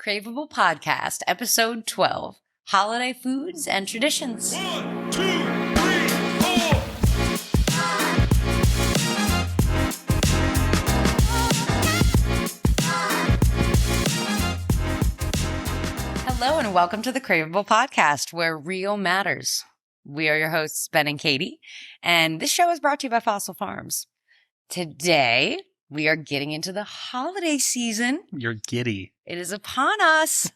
Craveable Podcast, Episode 12, Holiday Foods and Traditions. 1, 2, 3, 4. Hello and welcome to the Craveable Podcast, where real matters. We are your hosts, Ben and Katie, and this show is brought to you by Fossil Farms. Today, we are getting into the holiday season. You're giddy. It is upon us.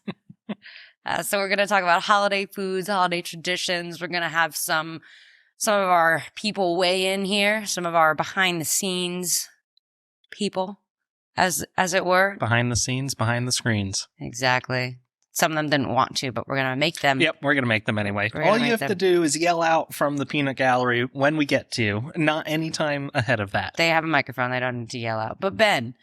So we're going to talk about holiday foods, holiday traditions. We're going to have some of our people weigh in here, some of our behind the scenes people, as it were. Behind the scenes, behind the screens. Exactly. Some of them didn't want to, but we're going to make them. Yep, we're going to make them anyway. All you have to do is yell out from the peanut gallery when we get to, not any time ahead of that. They have a microphone. They don't need to yell out. But Ben,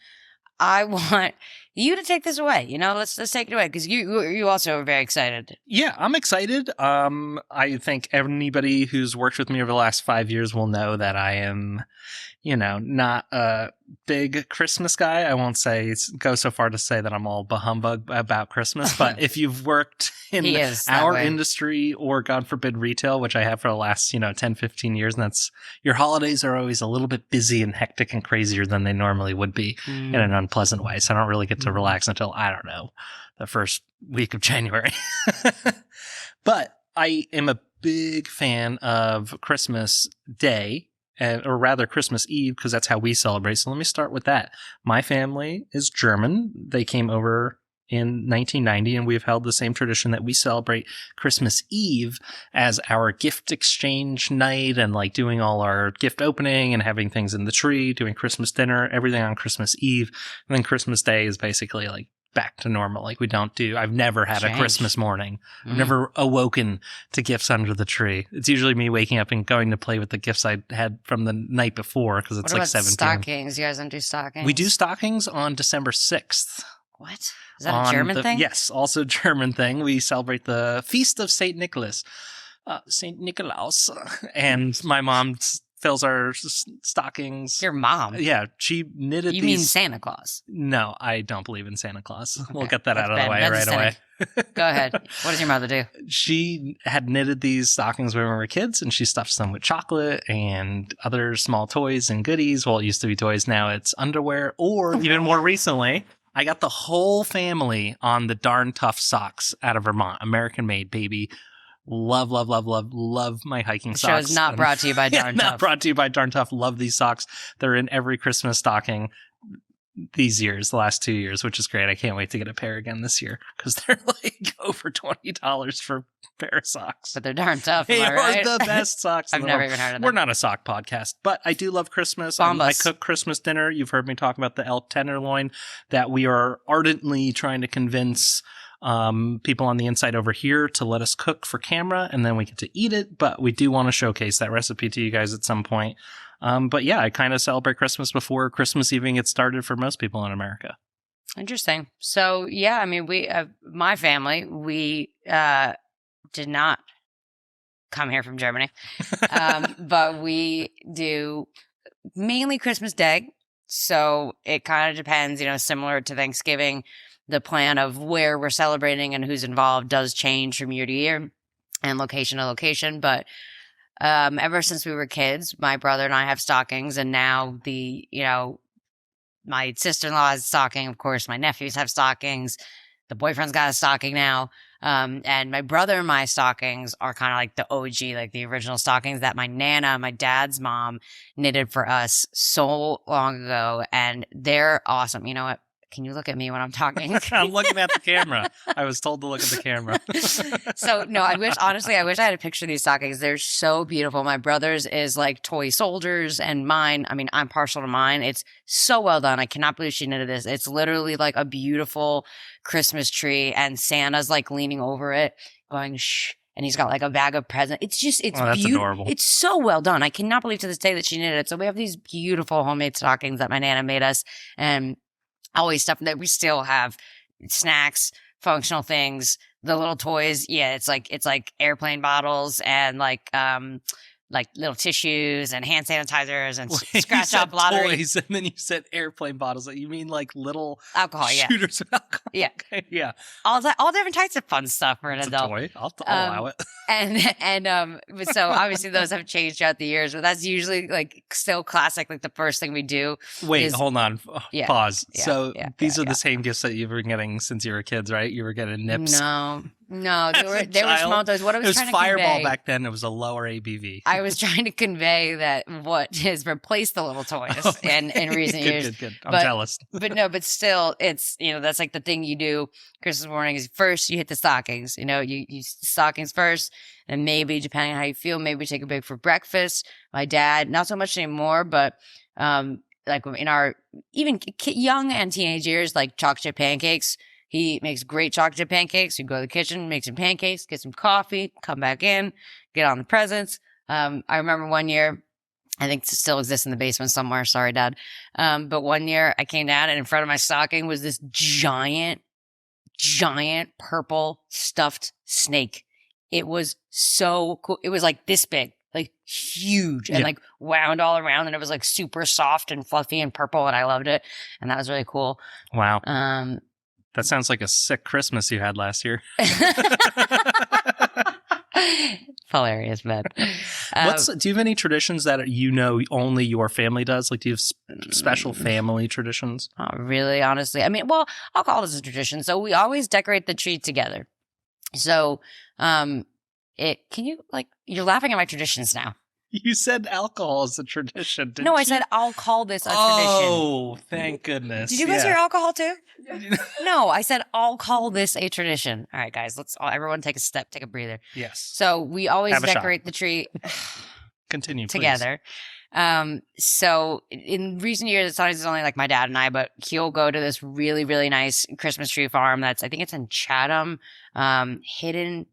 I want you to take this away. Let's take it away because you also are very excited. Yeah, I'm excited. I think anybody who's worked with me over the last 5 years will know that I am, not a big Christmas guy. I won't go so far to say that I'm all bahumbug about Christmas, but if you've worked in our industry or, God forbid, retail, which I have for the last, 10, 15 years, and that's your holidays are always a little bit busy and hectic and crazier than they normally would be in an unpleasant way. So I don't really get to relax until, I don't know, the first week of January. But I am a big fan of Christmas Day. Or rather Christmas Eve, because that's how we celebrate. So let me start with that. My family is German. They came over in 1990, and we've held the same tradition that we celebrate Christmas Eve as our gift exchange night and like doing all our gift opening and having things in the tree, doing Christmas dinner, everything on Christmas Eve. And then Christmas Day is basically like back to normal. Like I've never had a Christmas morning. I've never awoken to gifts under the tree. It's usually me waking up and going to play with the gifts I had from the night before because it's what like about 7 stockings? You guys don't do stockings? We do stockings on December 6th. What? Is that a German thing? Yes, also a German thing. We celebrate the Feast of St. Nicholas. St. Nikolaus. And my mom fills our stockings. Your mom? Yeah, she knitted You mean Santa Claus? No, I don't believe in Santa Claus. Okay, we'll get that out of the way right away. Go ahead. What does your mother do? She had knitted these stockings when we were kids, and she stuffs them with chocolate and other small toys and goodies. Well, it used to be toys. Now it's underwear. Or even more recently, I got the whole family on the Darn Tough socks out of Vermont. American made, baby. Love my hiking socks. The show is not brought to you by Darn Tough. Not brought to you by Darn Tough. Love these socks. They're in every Christmas stocking these years, the last 2 years, which is great. I can't wait to get a pair again this year because they're like over $20 for a pair of socks. But they're darn tough. They am I right? are the best socks. I've never even heard of them. We're not a sock podcast, but I do love Christmas. I cook Christmas dinner. You've heard me talk about the elk tenderloin that we are ardently trying to convince people on the inside over here to let us cook for camera, and then we get to eat it. But we do want to showcase that recipe to you guys at some point. But yeah, I kind of celebrate Christmas before Christmas even gets started for most people in America. Interesting. So yeah, I mean, my family, we did not come here from Germany, but we do mainly Christmas Day. So it kind of depends, similar to Thanksgiving. The plan of where we're celebrating and who's involved does change from year to year and location to location. But ever since we were kids, my brother and I have stockings, and now my sister-in-law has a stocking. Of course, my nephews have stockings. The boyfriend's got a stocking now. And my brother and my stockings are kind of like the OG, like the original stockings that my Nana, my dad's mom, knitted for us so long ago. And they're awesome. You know what? Can you look at me when I'm talking? I'm looking at the camera. I was told to look at the camera. So, no, I wish I had a picture of these stockings. They're so beautiful. My brother's is like toy soldiers, and mine, I mean, I'm partial to mine. It's so well done. I cannot believe she knitted this. It's literally like a beautiful Christmas tree, and Santa's like leaning over it, going, shh. And he's got like a bag of presents. It's that's adorable. It's so well done. I cannot believe to this day that she knitted it. So we have these beautiful homemade stockings that my Nana made us, and always stuff that we still have, snacks, functional things, the little toys. Yeah, it's like airplane bottles and like like little tissues and hand sanitizers and Wait, scratch off lottery toys, and then you said airplane bottles. You mean like little alcohol. shooters of alcohol? Yeah. Okay, yeah. All different types of fun stuff for an It's adult. a toy. I'll allow it. And so obviously those have changed throughout the years, but that's usually like still classic. Like the first thing we do. Wait, hold on. Pause. So these are the same gifts that you've been getting since you were kids, right? You were getting nips. No, they were small toys. What I was trying to Fireball convey, back then. It was a lower ABV. I was trying to convey that what has replaced the little toys in recent years. Good. I'm jealous. But still, it's, that's like the thing you do Christmas morning is first you hit the stockings. You stockings first, and maybe depending on how you feel, maybe take a break for breakfast. My dad, not so much anymore, but like in our even young and teenage years, like chocolate chip pancakes. He makes great chocolate chip pancakes. You go to the kitchen, make some pancakes, get some coffee, come back in, get on the presents. I remember one year, I think it still exists in the basement somewhere. Sorry, Dad. But one year I came down and in front of my stocking was this giant purple stuffed snake. It was so cool. It was like this big, like huge and like wound all around. And it was like super soft and fluffy and purple. And I loved it. And that was really cool. Wow. That sounds like a sick Christmas you had last year. Hilarious, man. Do you have any traditions that only your family does? Like, do you have special family traditions? Oh, really? Honestly, I mean, well, I'll call this a tradition. So we always decorate the tree together. So, you're laughing at my traditions now. You said alcohol is a tradition, didn't you? No, I said I'll call this a tradition. Oh, thank goodness. Did you guys hear alcohol too? No, I said I'll call this a tradition. All right, guys, let's everyone take a breather. Yes. So we always decorate the tree Continue, together. So in recent years, it's only like my dad and I, but he'll go to this really, really nice Christmas tree farm I think it's in Chatham, Hidden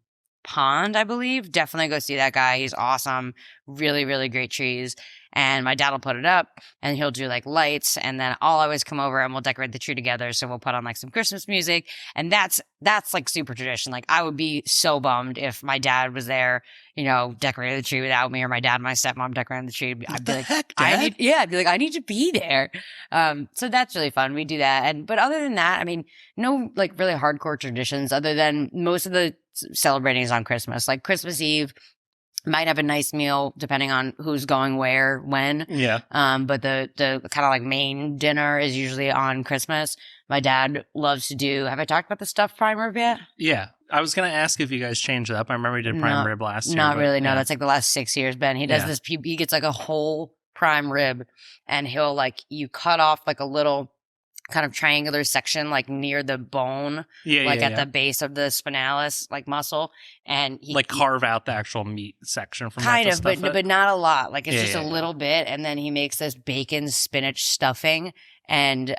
Pond, I believe. Definitely go see that guy. He's awesome. Really, really great trees. And my dad will put it up and he'll do like lights. And then I'll always come over and we'll decorate the tree together. So we'll put on like some Christmas music. And that's like super tradition. Like I would be so bummed if my dad was there, decorating the tree without me, or my dad and my stepmom decorating the tree. I'd be like, I'd be like, I need to be there. So that's really fun. We do that. But other than that, I mean, no like really hardcore traditions other than most of the celebrating is on Christmas. Like Christmas Eve might have a nice meal depending on who's going where, when. Yeah. But the kind of like main dinner is usually on Christmas. My dad loves to do, have I talked about the stuffed prime rib yet? Yeah. I was going to ask if you guys changed it up. I remember we did prime rib last year. Not really. No, that's like the last 6 years, Ben. He does this. He gets like a whole prime rib and he'll you cut off like a little kind of triangular section like near the bone, at the base of the spinalis muscle, and he carve out the actual meat section from kind of, but not a lot. Like it's just a little bit, and then he makes this bacon spinach stuffing and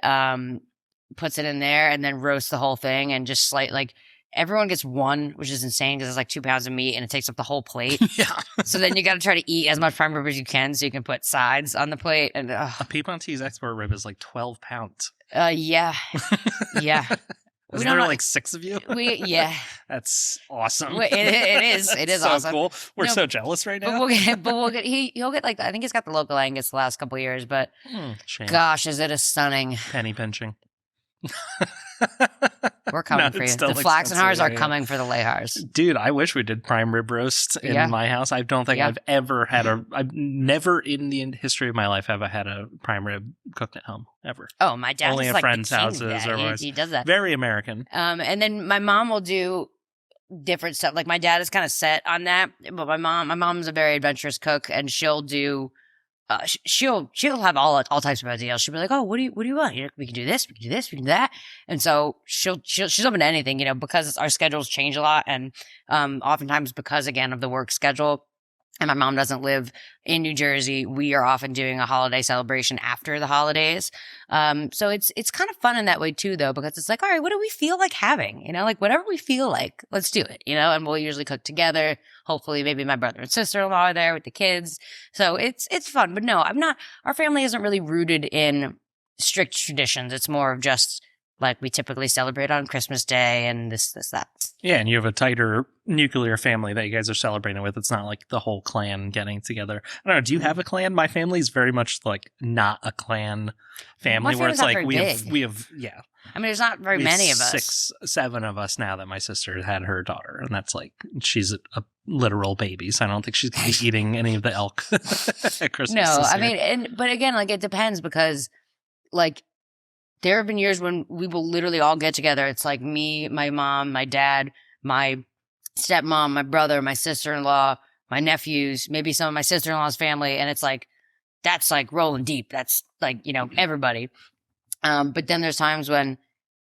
puts it in there, and then roasts the whole thing, and just everyone gets one, which is insane because it's like 2 pounds of meat and it takes up the whole plate. Yeah. So then you got to try to eat as much prime rib as you can so you can put sides on the plate. And a Piedmontese export rib is like 12 pounds. Yeah. Was there like 6 of you? That's awesome. It is. It is so awesome. Cool. We're so jealous right now. He'll get I think he's got the local Angus the last couple of years, but gosh, is it a stunning penny pinching. We're coming for you. The Flaxenhars are coming for the Lehars. Dude, I wish we did prime rib roast in my house. I don't think I've ever had I've never in the history of my life have I had a prime rib cooked at home, ever. Oh, my dad only is at friends' houses. He does that. Very American. And then my mom will do different stuff. Like my dad is kind of set on that, but my mom's a very adventurous cook, and she'll do she'll have all types of ideas. She'll be like, "Oh, what do you want? We can do this, we can do this, we can do that." And so she's open to anything, because our schedules change a lot, and oftentimes because again of the work schedule. And my mom doesn't live in New Jersey. We are often doing a holiday celebration after the holidays. So it's kind of fun in that way too, though, because it's like, all right, what do we feel like having? Whatever we feel like, let's do it, and we'll usually cook together. Hopefully maybe my brother and sister-in-law are there with the kids. So it's fun. But no, our family isn't really rooted in strict traditions. It's more of just like we typically celebrate on Christmas Day and this, that. Yeah, and you have a tighter nuclear family that you guys are celebrating with. It's not like the whole clan getting together. I don't know. Do you have a clan? My family's very much like not a clan family where it's like we have I mean, there's not very many of us. 6, 7 of us now that my sister had her daughter, and that's like she's a literal baby, so I don't think she's gonna be eating any of the elk at Christmas. No, I mean, but again, like it depends because like there have been years when we will literally all get together. It's like me, my mom, my dad, my stepmom, my brother, my sister-in-law, my nephews, maybe some of my sister-in-law's family. And it's like, that's like rolling deep. That's like, everybody. But then there's times when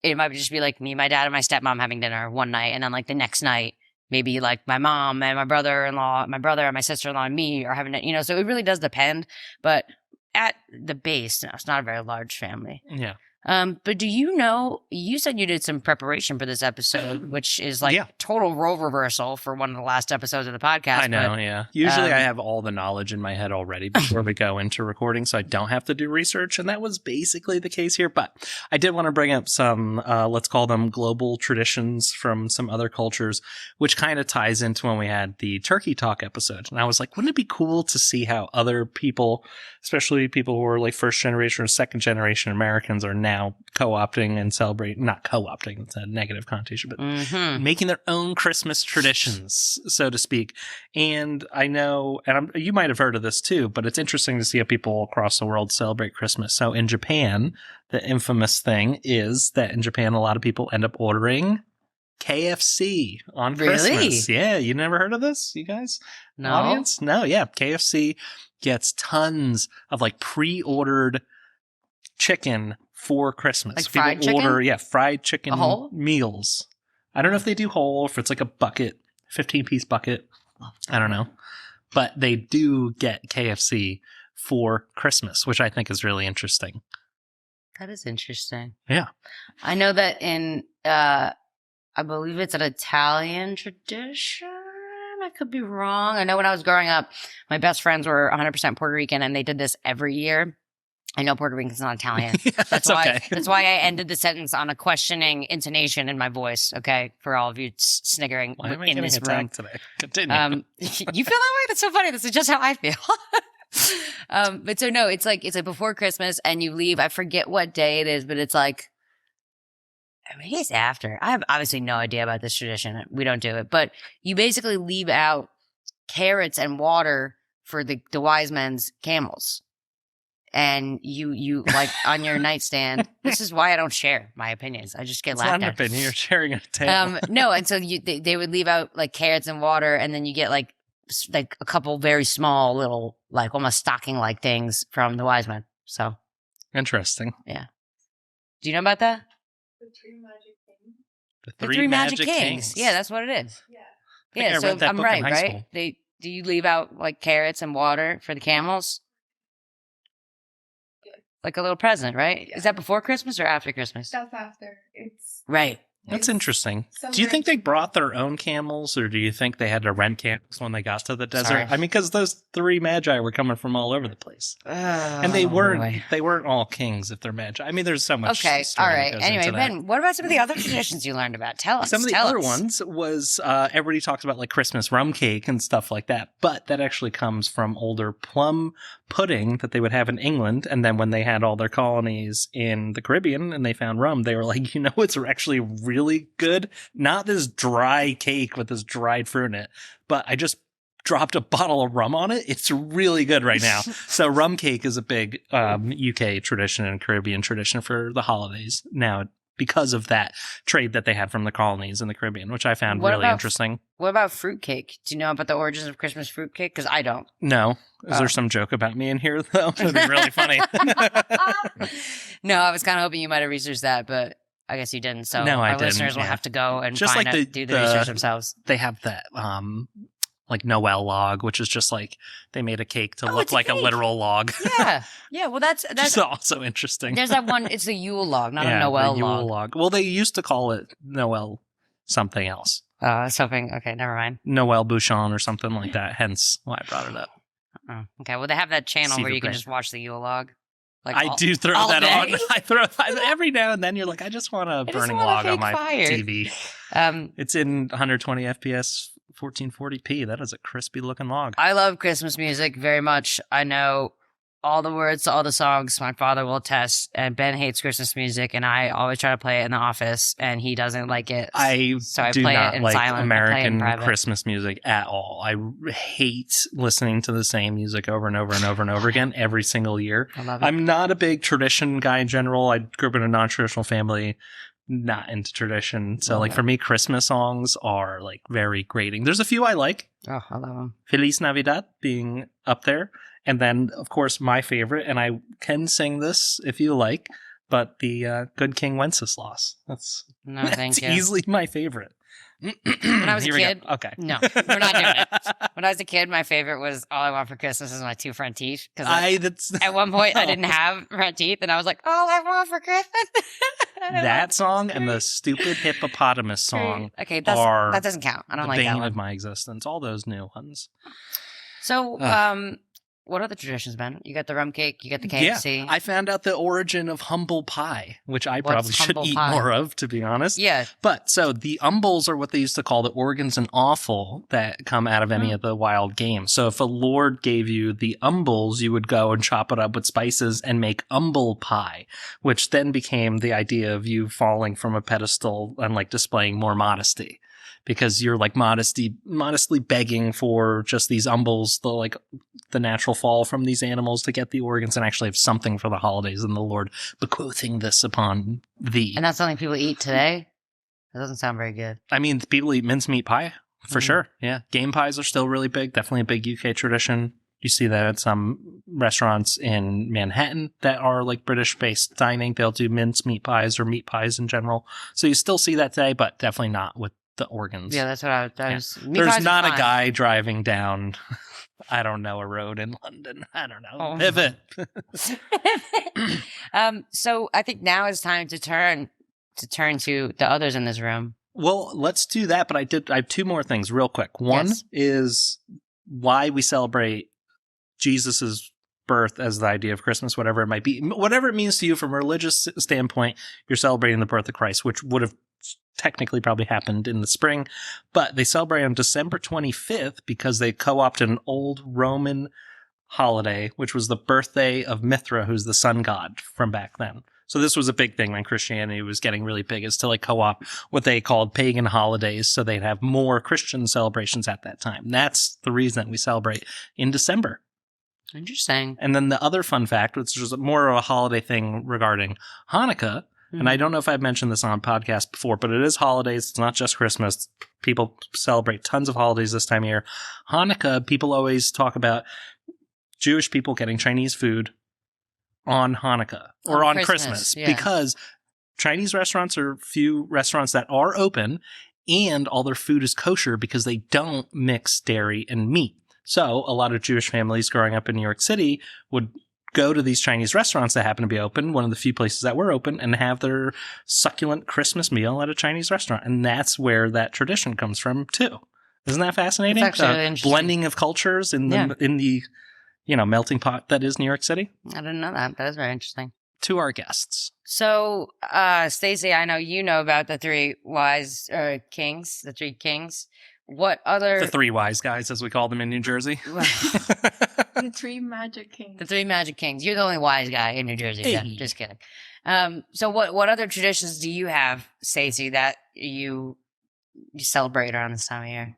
it might just be like me, my dad, and my stepmom having dinner one night. And then like the next night, maybe like my mom and my brother-in-law, my brother and my sister-in-law and me are having it, so it really does depend. But at the base, no, it's not a very large family. Yeah. But do you said you did some preparation for this episode, which is like total role reversal for one of the last episodes of the podcast. I know, yeah. Usually I have all the knowledge in my head already before we go into recording, so I don't have to do research, and that was basically the case here. But I did want to bring up some, let's call them global traditions from some other cultures, which kind of ties into when we had the Turkey Talk episode. And I was like, wouldn't it be cool to see how other people, especially people who are like first generation or second generation Americans, are now co-opting and celebrating, not co-opting, it's a negative connotation, but making their own Christmas traditions, so to speak. And I know, and you might have heard of this too, but it's interesting to see how people across the world celebrate Christmas. So in Japan, the infamous thing is that in Japan, a lot of people end up ordering KFC on Christmas. Yeah, you never heard of this, you guys? No. Audience? No, yeah. KFC gets tons of like pre-ordered chicken for Christmas. Like fried chicken? Fried chicken meals. I don't know if they do whole, if it's like a bucket, 15-piece bucket. I don't know. But they do get KFC for Christmas, which I think is really interesting. That is interesting. Yeah. I know that in, I believe it's an Italian tradition. I could be wrong. I know when I was growing up, my best friends were 100% Puerto Rican, and they did this every year. I know Puerto Rican's not Italian. That's why. Okay. That's why I ended the sentence on a questioning intonation in my voice. Okay, for all of you sniggering in this room today. Continue. You feel that way? That's so funny. This is just how I feel. But so no, it's like before Christmas, and you leave. I forget what day it is, but it's like, I mean, it's after. I have obviously no idea about this tradition. We don't do it, but you basically leave out carrots and water for the wise men's camels. And you like on your nightstand. This is why I don't share my opinions. I just get laughed at. It's not an opinion. You're sharing a tale. No, and so they would leave out like carrots and water, and then you get like a couple very small little like almost stocking like things from the wise men. So interesting. Yeah. Do you know about that? The three magic kings. The three magic kings. Yeah, that's what it is. Yeah. Yeah, so I'm right, right? Do you leave out like carrots and water for the camels? Like a little present, right? Yeah. Is that before Christmas or after Christmas? That's after. It's right. That's interesting. Do you think they brought their own camels, or do you think they had to rent camels when they got to the desert? Sorry. I mean, because those three magi were coming from all over the place, and they weren't all kings if they're magi. I mean, there's so much. Okay, all right. Anyway, Ben, what about some of the other traditions you learned about? Tell us. Some of the other ones was everybody talks about like Christmas rum cake and stuff like that, but that actually comes from older plum pudding that they would have in England, and then when they had all their colonies in the Caribbean and they found rum, they were like, it's actually really good. Not this dry cake with this dried fruit in it, but I just dropped a bottle of rum on it. It's really good right now. So rum cake is a big UK tradition and Caribbean tradition for the holidays now, because of that trade that they had from the colonies in the Caribbean, which I found really interesting. What about fruitcake? Do you know about the origins of Christmas fruitcake? Because I don't. No. Is there some joke about me in here, though? It'd be really funny. No, I was kind of hoping you might have researched that, but I guess you didn't. So no, our listeners will have to go and do the research themselves. They have that like Noel log, which is just like they made a cake to look like a literal log. Yeah. Well, that's also interesting. There's that one. It's a Yule log, not a Noel log. Well, they used to call it Noel something else. Something. Okay, never mind. Noel Bouchon or something like that. Hence why I brought it up. Oh, okay. Well, they have that channel where you can just watch the Yule log. Like I do throw all that day. on. I throw every now and then. You're like, I just want a just burning want a log on fake my fire. TV. Um, It's in 120 FPS, 1440p. That is a crispy looking log. I love Christmas music very much. I know all the words to all the songs. My father will attest. And Ben hates Christmas music, and I always try to play it in the office, and he doesn't like it. So I do play not it in like silent. I play it in American private. Christmas music at all. I hate listening to the same music over and over and over and over again every single year. I love it. I'm not a big tradition guy in general. I grew up in a non-traditional family, not into tradition. So, Love like, it. for me, Christmas songs are, like, very grating. There's a few I like. Oh, I love them. Feliz Navidad being up there. And then, of course, my favorite, and I can sing this if you like, but the Good King Wenceslas. That's No, thank you. easily my favorite. When I was a Here we go. kid, Okay. no, we're not doing it. When I was a kid, my favorite was All I Want for Christmas is My Two Front Teeth. Because That's at one point, I didn't have front teeth, and I was like, All I Want for Christmas. that song and the stupid hippopotamus song Okay, are that doesn't count. I don't the like that bane one. of my existence. All those new ones. So, what are the traditions, Ben? You got the rum cake, you got the KFC. Yeah, I found out the origin of humble pie, which I What's probably should humble eat pie? more of, to be honest. Yeah. But so the umbles are what they used to call the organs and offal that come out of any of the wild game. So if a lord gave you the umbles, you would go and chop it up with spices and make umble pie, which then became the idea of you falling from a pedestal and like displaying more modesty. Because you're like modestly begging for just these umbles, the natural fall from these animals to get the organs and actually have something for the holidays, and the Lord bequeathing this upon thee. And that's something people eat today? That doesn't sound very good. I mean, people eat mincemeat pie for Mhm. sure. Yeah, game pies are still really big. Definitely a big UK tradition. You see that at some restaurants in Manhattan that are like British-based dining. They'll do mincemeat pies or meat pies in general. So you still see that today, but definitely not with the organs. Yeah, that's what I was. meat There's pies are not a fine. guy driving down, I don't know, a road in London. I don't know. Oh. Pivot. So I think now is time to turn to the others in this room. Well, let's do that. But I have two more things real quick. One Yes. is why we celebrate Jesus's birth as the idea of Christmas, whatever it might be, whatever it means to you from a religious standpoint. You're celebrating the birth of Christ, which would have technically probably happened in the spring, but they celebrate on December 25th because they co-opted an old Roman holiday, which was the birthday of Mithra, who's the sun god from back then. So this was a big thing when Christianity was getting really big, is to like co-op what they called pagan holidays so they'd have more Christian celebrations at that time. That's the reason we celebrate in December. Interesting. And then the other fun fact, which is more of a holiday thing regarding Hanukkah, and I don't know if I've mentioned this on a podcast before, but it is holidays. It's not just Christmas. People celebrate tons of holidays this time of year. Hanukkah, people always talk about Jewish people getting Chinese food on Hanukkah or on Christmas yeah. because Chinese restaurants are few restaurants that are open, and all their food is kosher because they don't mix dairy and meat. So a lot of Jewish families growing up in New York City would go to these Chinese restaurants that happen to be open, one of the few places that were open, and have their succulent Christmas meal at a Chinese restaurant. And that's where that tradition comes from too. Isn't that fascinating? It's actually really interesting. Blending of cultures in the melting pot that is New York City. I didn't know that. That is very interesting. To our guests. So, Stacey, I know you know about the three wise kings, the three kings. What other... The three wise guys, as we call them in New Jersey. The three magic kings. The three magic kings. You're the only wise guy in New Jersey. Hey. Yeah, just kidding. So what other traditions do you have, Stacey, that you celebrate around this time of year?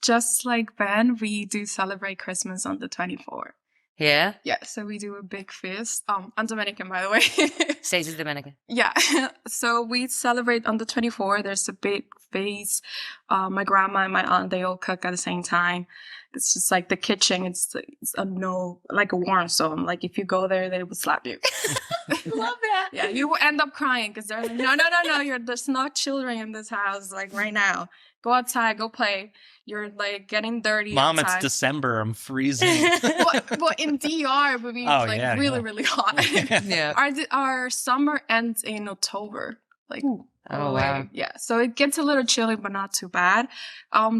Just like Ben, we do celebrate Christmas on the 24th. Yeah? Yeah, so we do a big feast. I'm Dominican, by the way. Stacey's Dominican. Yeah, so we celebrate on the 24th. There's a big feast. My grandma and my aunt, they all cook at the same time. It's just like the kitchen. It's like a war zone. Like if you go there, they would slap you. Love that. Yeah, you will end up crying because they're like, no, there's no children in this house. Like right now, go outside, go play. You're like getting dirty. Mom, outside. it's December. I'm freezing. well, in DR, it would be really hot. Yeah. Our summer ends in October. Like, Oh, wow. Yeah, so it gets a little chilly, but not too bad.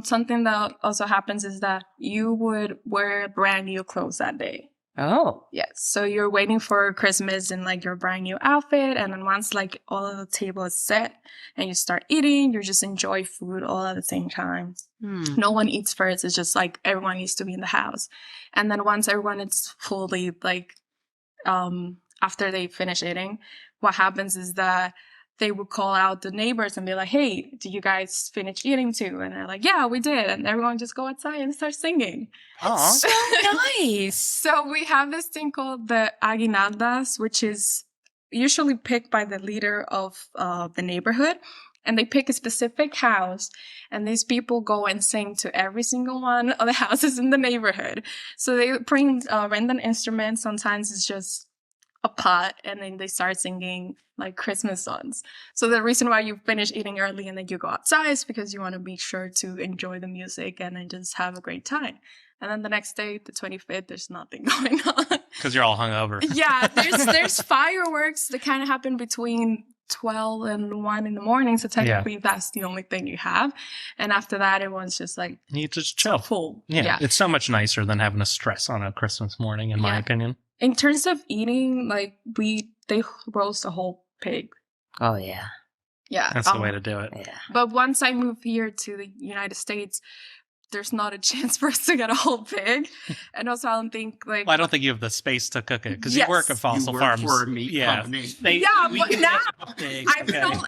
Something that also happens is that you would wear brand new clothes that day. Oh. Yes. So you're waiting for Christmas in like your brand new outfit. And then once like all of the table is set and you start eating, you just enjoy food all at the same time. No one eats first. It's just like everyone needs to be in the house. And then once everyone is fully like, after they finish eating, what happens is that they would call out the neighbors and be like, hey, did you guys finish eating too? And they're like, yeah, we did. And everyone just go outside and start singing. Oh, so nice. So we have this thing called the aguinaldas, which is usually picked by the leader of the neighborhood. And they pick a specific house. And these people go and sing to every single one of the houses in the neighborhood. So they bring random instruments. Sometimes it's just a pot, and then they start singing like Christmas songs. So the reason why you finish eating early and then you go outside is because you want to be sure to enjoy the music and then just have a great time. And then the next day, the 25th, there's nothing going on. Because you're all hungover. Yeah, there's fireworks that kind of happen between 12 and 1 in the morning. So technically that's the only thing you have. And after that, everyone's just like, you just chill. Full. Yeah. It's so much nicer than having to stress on a Christmas morning, in my opinion. In terms of eating, like they roast a whole pig. Oh, yeah. Yeah. That's the way to do it. Yeah. But once I moved here to the United States, there's not a chance for us to get a whole pig. And also, I don't think like... Well, I don't think you have the space to cook it because you work at Fossil Farms. For a meat company. But now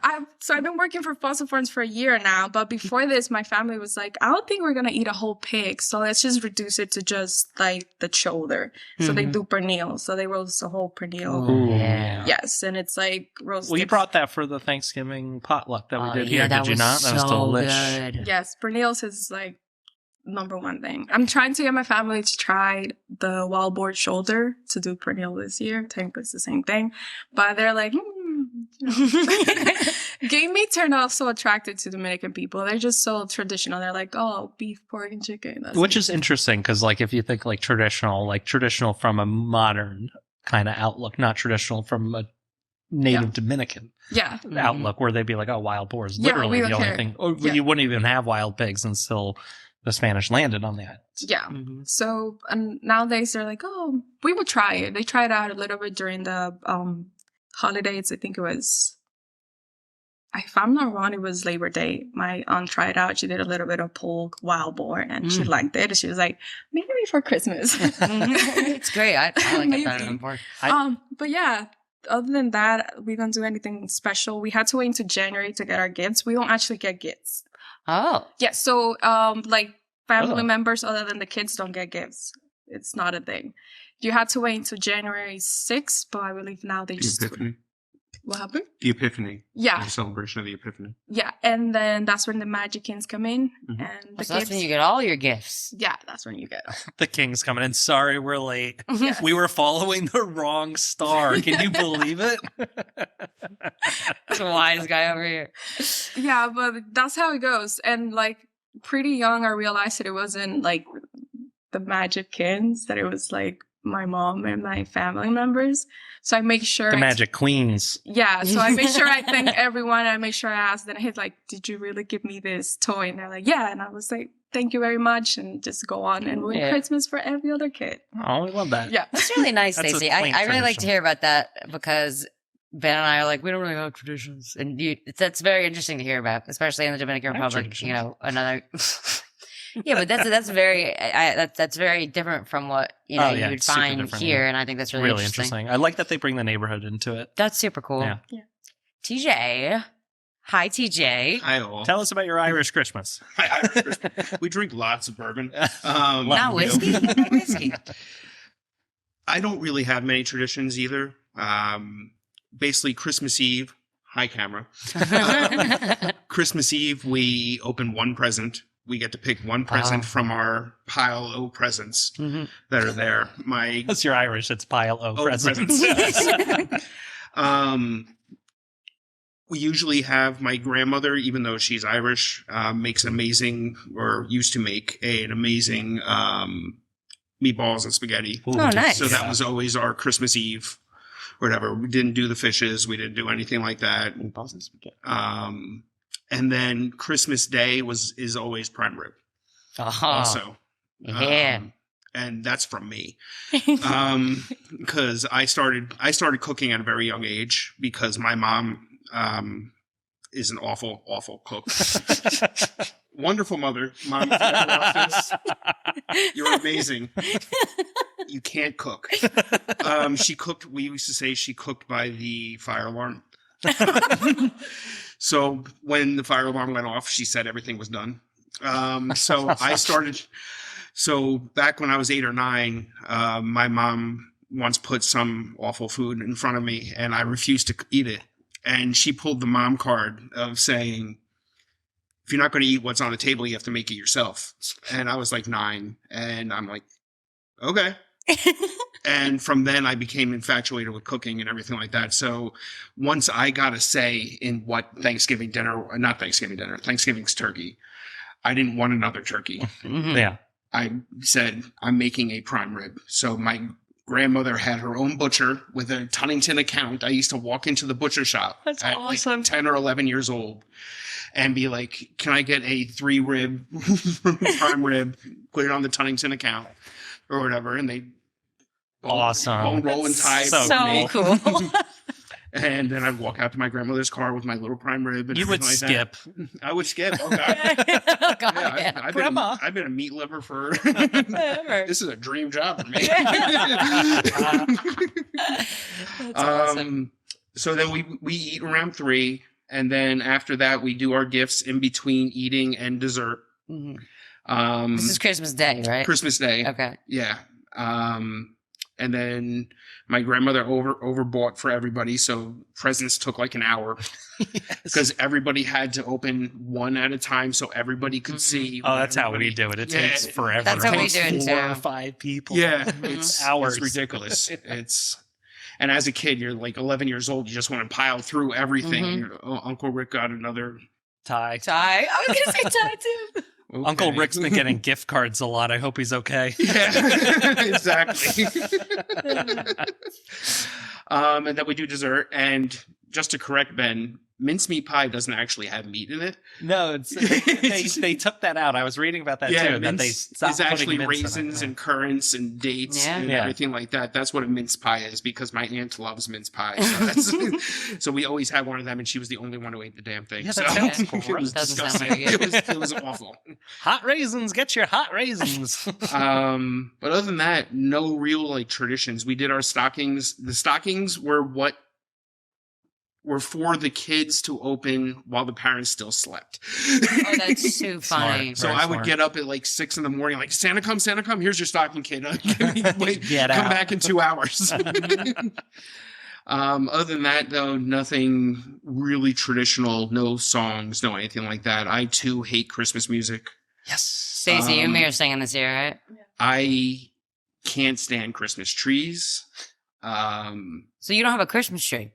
I've been working for Fossil Farms for a year now. But before this, my family was like, I don't think we're going to eat a whole pig. So let's just reduce it to just like the shoulder. So they do pernil. So they roast a whole pernil. Ooh, yeah. Yes. And it's like roasted. Well, you brought that for the Thanksgiving potluck that we did here. That did you was not? That was so delicious. good. Yes. Pernils is like number one thing. I'm trying to get my family to try the wild boar shoulder to do pernil this year. Technically it's the same thing. But they're like, Game meats are not so attracted to Dominican people. They're just so traditional. They're like, oh, beef, pork, and chicken. Which is interesting because, like, if you think like traditional from a modern kind of outlook, not traditional from a native Dominican outlook, where they'd be like, oh, wild boar is literally the only thing. Or you wouldn't even have wild pigs until the Spanish landed on the islands. Yeah. So and nowadays they're like, oh, we would try it. They tried out a little bit during the holidays. I think it was, if I'm not wrong, it was Labor Day. My aunt tried out. She did a little bit of pulled wild boar and she liked it. And she was like, maybe for Christmas. It's great. I like it better than pork. But yeah, other than that, we don't do anything special. We had to wait until January to get our gifts. We don't actually get gifts. Oh. Yeah, so like family members other than the kids don't get gifts. It's not a thing. You had to wait until January 6th, but I believe now they just... Epiphany. What happened? The Epiphany. Yeah. The celebration of the Epiphany. Yeah, and then that's when the Magic Kings come in. And the So that's when you get all your gifts. Yeah, that's when you get The King's coming in. Sorry, we're late. We were following the wrong star. Can you believe it? That's a wise guy over here. Yeah, but that's how it goes. And like pretty young, I realized that it wasn't like the Magic Kings, that it was like my mom and my family members. So I make sure the Magic Queens. Yeah, so I make sure I thank everyone. I make sure I ask them, hey, like, did you really give me this toy? And they're like, yeah. And I was like, thank you very much. And just go on and ruin Christmas for every other kid. Oh, we love that. Yeah. That's really nice, That's a Stacey. quaint I really like to tradition. hear about that because Ben and I are like, we don't really have traditions. And that's very interesting to hear about, especially in the Dominican Republic. You know, another... Yeah, but that's very that's very different from what you would find here, and I think that's really interesting. I like that they bring the neighborhood into it. That's super cool. Yeah. TJ, hi TJ. Hi all. Tell us about your Irish Christmas. Hi, Irish Christmas. We drink lots of bourbon. Not whiskey. Not whiskey. I don't really have many traditions either. Basically, Christmas Eve. Hi, camera. Christmas Eve, we open one present. We get to pick one present from our pile of presents that are there. That's your Irish. It's pile of presents. We usually have my grandmother, even though she's Irish, makes amazing, or used to make an amazing meatballs and spaghetti. Oh, nice. So that was always our Christmas Eve. Whatever. We didn't do the fishes. We didn't do anything like that. Meatballs and spaghetti. And then Christmas Day is always prime rib. Uh-huh. Also. Yeah. and that's from me. Because I started cooking at a very young age because my mom is an awful cook. Wonderful mother. Mom, if you ever watch this, you're amazing. You can't cook. She cooked, we used to say she cooked by the fire alarm. So when the fire alarm went off, she said everything was done. So back when I was 8 or 9, my mom once put some awful food in front of me and I refused to eat it. And she pulled the mom card of saying, if you're not going to eat what's on the table, you have to make it yourself. And I was like 9 and I'm like, okay. And from then I became infatuated with cooking and everything like that. So once I got a say in what Thanksgiving's turkey, I didn't want another turkey. Mhm. Yeah. I said, I'm making a prime rib. So my grandmother had her own butcher with a Tunnington account. I used to walk into the butcher shop That's at awesome. like 10 or 11 years old and be like, can I get a 3 rib prime rib, put it on the Tunnington account or whatever. And they Awesome. bone roll and tie. So So cool. And then I'd walk out to my grandmother's car with my little prime rib. And You would everything like skip. that. I would skip. Oh, God. Oh, God, Yeah, yeah. I've been a meat liver for. Ever. This is a dream job for me. That's awesome. So then we eat around 3, and then after that we do our gifts in between eating and dessert. Mhm. Um, This is Christmas Day, right? Christmas Day. Okay. Yeah. And then my grandmother overbought for everybody, so presents took like an hour because everybody had to open one at a time so everybody could see. Oh, what that's how we everybody- do it. It Yeah. takes forever. That's how It we takes do it, 4 too. or 5 people. Yeah, It's it's hours. ridiculous. And as a kid, you're like 11 years old. You just want to pile through everything. Mhm. You're, oh, Uncle Rick got another. Ty. Ty. I was going to say Ty, too. Okay. Uncle Rick's been getting gift cards a lot. I hope he's okay. Yeah, exactly. And then we do dessert. And just to correct Ben, mincemeat pie doesn't actually have meat in it. No, they took that out. I was reading about that too. That they mince stopped is actually putting mince in it. raisins Yeah. and currants and dates Yeah. and Yeah. everything like that. That's what a mince pie is because my aunt loves mince pie. So, so we always had one of them, and she was the only one who ate the damn thing. Yeah, so that sounds it was Doesn't sound disgusting. very good. It was awful. Hot raisins, get your hot raisins. But other than that, no real like traditions. We did our stockings. The stockings were for the kids to open while the parents still slept. Oh, that's too funny. Smart. So Very I would smart. get up at like 6 a.m, like, Santa come, here's your stocking, kid. Wait, Get come out. back in 2 hours. Other than that, though, nothing really traditional, no songs, no anything like that. I too hate Christmas music. Yes. Stacey, you and me are singing this year, right? I can't stand Christmas trees. So you don't have a Christmas tree?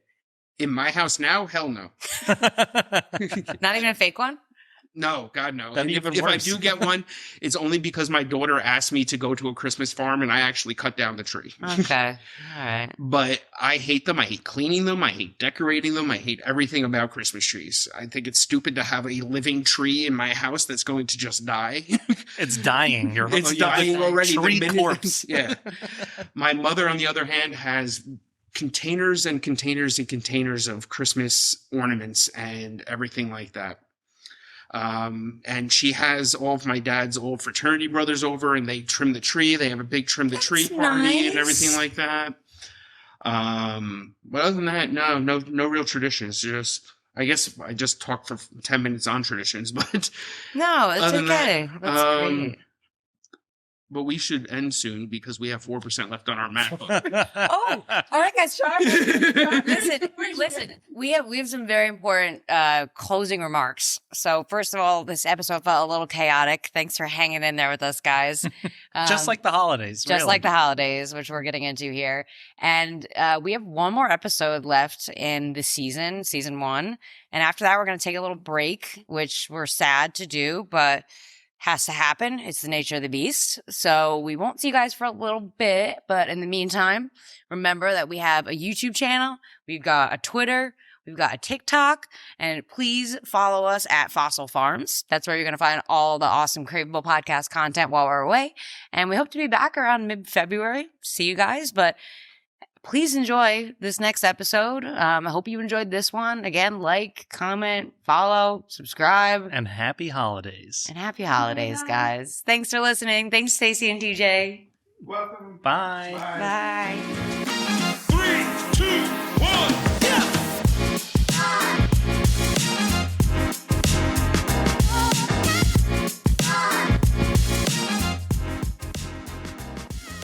In my house now, hell no. Not even a fake one? No, God, no. That'd And be if even I worse. do get one, it's only because my daughter asked me to go to a Christmas farm and I actually cut down the tree. Okay. All right. But I hate them. I hate cleaning them. I hate decorating them. I hate everything about Christmas trees. I think it's stupid to have a living tree in my house that's going to just die. It's dying. It's you have the dying already. The Tree minute- corpse. Yeah. My mother, on the other hand, has containers and containers and containers of Christmas ornaments and everything like that. And she has all of my dad's old fraternity brothers over and they trim the tree. They have a big trim the tree That's party nice. and everything like that. But other than that, no real traditions. Just, I guess I just talked for 10 minutes on traditions, but No, it's Other than that, okay. That's great. but we should end soon because we have 4% left on our MacBook. Oh, all right, guys. Listen. We have some very important closing remarks. So first of all, this episode felt a little chaotic. Thanks for hanging in there with us, guys. Just like the holidays. Just really. like the holidays, which we're getting into here. And we have one more episode left in the season 1. And after that, we're going to take a little break, which we're sad to do, but has to happen. It's the nature of the beast. So we won't see you guys for a little bit. But in the meantime, remember that we have a YouTube channel. We've got a Twitter. We've got a TikTok, and please follow us at Fossil Farms. That's where you're going to find all the awesome Craveable podcast content while we're away. And we hope to be back around mid-February. See you guys, but please enjoy this next episode. I hope you enjoyed this one. Again, like, comment, follow, subscribe. And happy holidays. And happy holidays, guys. Thanks for listening. Thanks, Stacey and TJ. Welcome. Bye. Bye. 3, 2, 1.